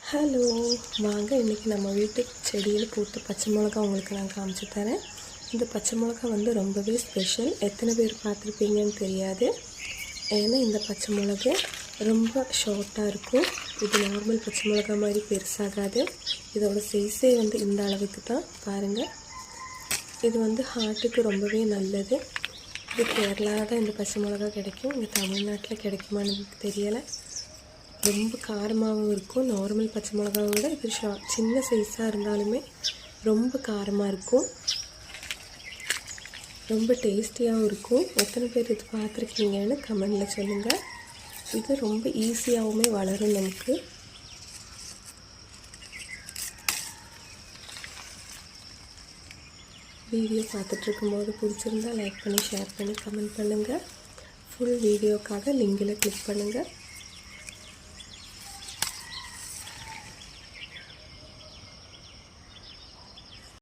Hello, வாங்க இன்றைக்கி நம்ம வீட்டு செடியில் பூத்த பச்சை மிளகா உங்களுக்கு நான் காமிச்சு தரேன். இந்த பச்சை மிளகா வந்து ரொம்பவே ஸ்பெஷல். எத்தனை பேர் பார்த்துருப்பீங்கன்னு தெரியாது. ஏன்னா இந்த பச்சை மிளகா ரொம்ப ஷார்ட்டாக இருக்கும். இது நார்மல் பச்சை மிளகா மாதிரி பெருசாகாது. இதோட சைஸே வந்து இந்த அளவுக்கு தான். பாருங்கள், இது வந்து ஹார்ட்டுக்கு ரொம்பவே நல்லது. இது கேரளாவில் தான் இந்த பச்சை மிளகா கிடைக்கும். இங்கே தமிழ்நாட்டில் கிடைக்குமான்னு எனக்கு தெரியலை. ரொம்ப காரமாகவும் இருக்கும். நார்மல் பச்சை மிளகாவை விட இது சின்ன சைஸாக இருந்தாலுமே ரொம்ப காரமாக இருக்கும். ரொம்ப டேஸ்டியாகவும் இருக்கும். எத்தனை பேர் இது பார்த்துருக்கீங்கன்னு கமெண்டில் சொல்லுங்கள். இது ரொம்ப ஈஸியாகவுமே வளரும். நமக்கு வீடியோ பார்த்துட்ருக்கும்போது பிடிச்சிருந்தா லைக் பண்ணி, ஷேர் பண்ணி, கமெண்ட் பண்ணுங்கள். ஃபுல் வீடியோக்காக லிங்கில் கிளிக் பண்ணுங்கள்.